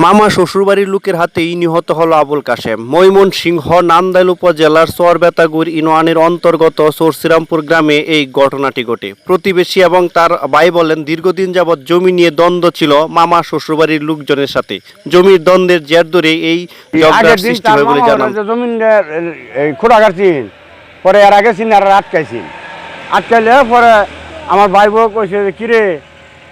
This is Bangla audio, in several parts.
মামা শ্বশুরবাড়ির লোকের হাতেই নিহত হলো আবুল কাশেম। ময়মনসিংহ নান্দাইল উপজেলার চরবেতাগুড় ইউনিয়নের অন্তর্গত চরশ্রীরামপুর গ্রামে এই ঘটনাটি ঘটে। প্রতিবেশী এবং তার ভাই বলেন, দীর্ঘদিন যাবৎ জমি নিয়ে দ্বন্দ্ব ছিল মামা শ্বশুরবাড়ির লোকজনের সাথে। জমির দ্বন্দ্বের জের ধরে এই ঝগড়ার সৃষ্টি হয় বলে জানান। জমিন খোঁড়া কাটছেন, পরে এর আগে ছিল আর আটকাইছেন, আটকাইলে পরে আমার ভাই বউ কইছে কিরে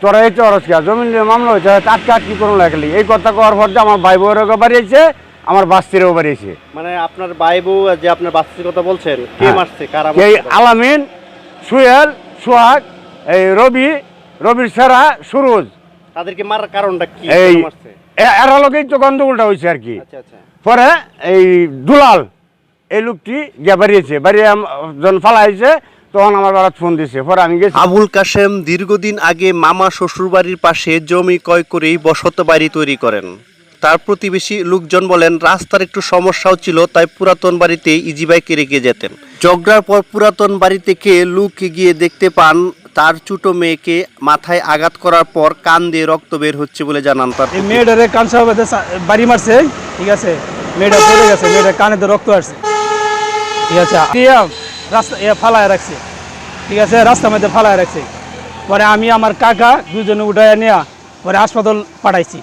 তোরা এই চরসকা জমিন মামলা হয়েছে আটকা আটকি করুন লাগলি। এই কথা কওয়ার পর আমার ভাই বউরও বাড়িয়েছে, আমার বাস্তিরও বাড়িয়েছে। মানে আপনার ভাই বউ যে আপনার বাস্তির কথা বলছেন, কে মারছে? কারা? এই আলামিন, সুহেল, সোহাগ, এই রবির সেরা, সুরজ। তাদেরকে মারার কারণটা কি? এই মারছে এরা লোকেই তো গন্ডগোলটা হয়েছে আর কি। আচ্ছা আচ্ছা। পরে এই দুলাল এই লোকটি গিয়ে বাড়িয়েছে, বাড়িয়ে যখন ফালা হয়েছে তখন আমার বাবা ফোন দিয়েছে, পরে আমি গেছি। আবুল কাশেম দীর্ঘদিন আগে মামা শ্বশুরবাড়ির পাশে জমি ক্রয় করেই বসত বাড়ি তৈরি করেন। তার প্রতিবেশী লোকজন বলেন, রাস্তার একটু সমস্যাও ছিল, তাই পুরাতন বাড়িতে ইজি বাইকে রেখে যেতেন। ঝগড়ার পর পুরাতন বাড়ি থেকে লোক গিয়ে দেখতে পান তার ছোট মেয়েকে মাথায় আঘাত করার পর কান দিয়ে রক্ত বের হচ্ছে বলে জানান। তার মেয়েটারে কানসা বাড়ি মারছে, ঠিক আছে, মেয়েটা পড়ে গেছে, মেয়েটার কানে রক্ত আসছে, ঠিক আছে, রাস্তা ফালায় রাখছে, ঠিক আছে, রাস্তার মধ্যে ফালায় রাখছে। পরে আমি আমার কাকা দুজনে উঠায় নিয়ে পরে হাসপাতাল পাঠাইছি,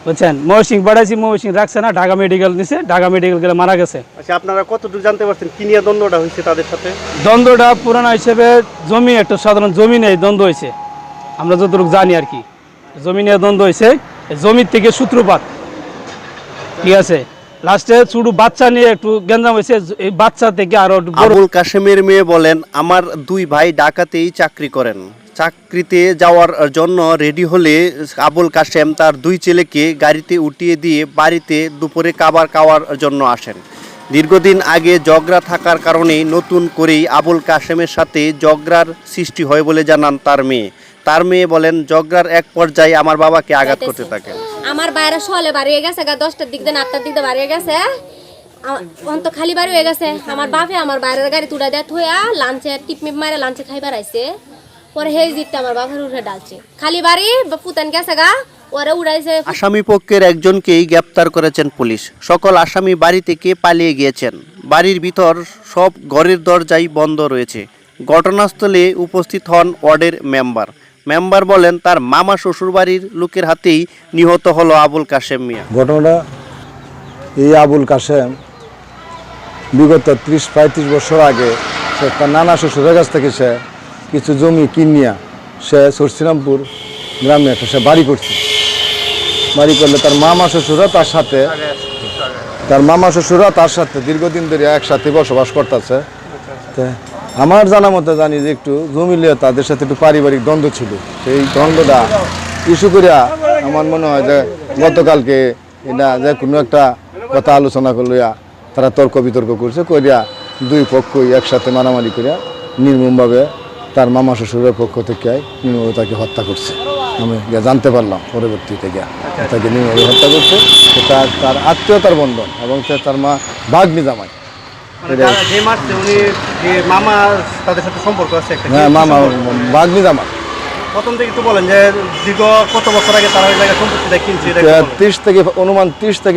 বুঝছেন, ময়মনসিংহ পাঠাইছি, ময়মনসিংহ রাখছে না, ঢাকা মেডিকেল নিছে, ঢাকা মেডিকেল গেলে মারা গেছে। আচ্ছা, আপনারা কতটুকু জানতে পারছেন কি নিয়ে দ্বন্দ্বটা হয়েছে তাদের সাথে? দ্বন্দ্বটা পুরানো হিসেবে জমি, একটা সাধারণ জমি নিয়ে দ্বন্দ্ব হয়েছে, আমরা যতটুকু জানি আর কি। জমি নিয়ে দ্বন্দ্ব হয়েছে, জমির থেকে সূত্রপাত, ঠিক আছে, লাস্টে ছোট বাচ্চা নিয়ে একটু গেঞ্জাম হয়েছে, এই বাচ্চা থেকে আরো। আবুল কাশেমের মেয়ে বলেন, আমার দুই ভাই ঢাকাতেই চাকরি করেন। চাকরিতে যাওয়ার জন্য রেডি হলে আবুল কাশেম তার দুই ছেলেকে গাড়িতে উঠিয়ে দিয়ে বাড়িতে দুপুরে খাবার খাওয়ার জন্য আসেন। দীর্ঘদিন আগে ঝগড়া থাকার কারণেই নতুন করেই আবুল কাশেমের সাথে ঝগড়ার সৃষ্টি হয় বলে জানান তার মেয়ে। তার মেয়ে বলেন, ঝগড়ার এক পর্যায়ে আমার বাবাকে আঘাত করতে থাকে। আমার বাইরে সলে বাড়িয়ে গেছে, 10টার দিক দিয়ে 8টার দিক দিয়ে বাড়িয়ে গেছে, অন্ত খালি বাড়ি হয়ে গেছে। আমার বাপে আমার বাইরের গাড়ি তুলে দেয় থইয়া লাঞ্চে টিপমিপ মারে লাঞ্চে খাইবার আইছে। পরে হেই জিতটা আমার বাপের উঠে ডালছে, খালি বাড়ি পুতান গেছে গা, ওরে উড়াইছে। আসামি পক্ষের একজনকেই গ্রেপ্তার করেছেন পুলিশ। সকল আসামি বাড়ি থেকে পালিয়ে গিয়েছেন। বাড়ির ভিতর সব ঘরের দরজাই বন্ধ রয়েছে। ঘটনাস্থলে উপস্থিত হন ওয়ার্ডের মেম্বার বলেন, তার মামা শ্বশুরবাড়ির লোকের হাতেই নিহত হলো আবুল কাশেম মিয়া। ঘটনাটা এই আবুল কাশেম বিগত 30-35 বছর আগে সে তার নানা শ্বশুরের কাছ থেকে সে কিছু জমি কিনিয়া সে চরশ্রীরামপুর গ্রামে একটা সে বাড়ি করছে। বাড়ি করলে তার মামা শ্বশুররা তার সাথে দীর্ঘদিন ধরে একসাথে বসবাস করতেছে। আমার জানা মতে জানি যে একটু জমি লিয়ে তাদের সাথে একটু পারিবারিক দ্বন্দ্ব ছিল। সেই দ্বন্দ্বটা ইস্যু করিয়া আমার মনে হয় যে গতকালকে এটা যে কোনো একটা কথা আলোচনা করলিয়া তারা তর্ক বিতর্ক করছে, করিয়া দুই পক্ষই একসাথে মারামারি করিয়া নির্মমভাবে তার মামা শ্বশুরের পক্ষ থেকে নির্মমভাবে তাকে হত্যা করছে। আমি জানতে পারলাম পরবর্তীতে তাকে নির্মমভাবে হত্যা করছে। তার আত্মীয়তার বন্ধন এবং তার মা ভাগ্নি জামাই। হ্যাঁ, মামা ভাগ্নি জামাই। প্রথম থেকে একটু বলেন যে দীর্ঘ কত বছর আগে তারা ওই জায়গা সম্পত্তিটা কিনছে? 30 থেকে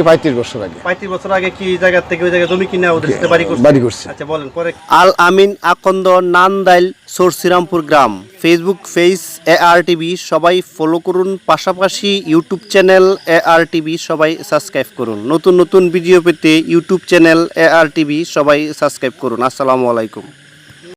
35 বছর আগে। 35 বছর আগে কি জায়গা থেকে ওই জায়গায় জমি কিনে ওদের সাথে বাড়ি করছে? আচ্ছা, বলেন পরে। আল আমিন আকন্দ, নান্দাইল, চরশ্রীরামপুর গ্রাম। ফেসবুক পেজ AR TV সবাই ফলো করুন, পাশাপাশি ইউটিউব চ্যানেল AR TV সবাই সাবস্ক্রাইব করুন। নতুন নতুন ভিডিও পেতে ইউটিউব চ্যানেল AR TV সবাই সাবস্ক্রাইব করুন। আসসালামু আলাইকুম।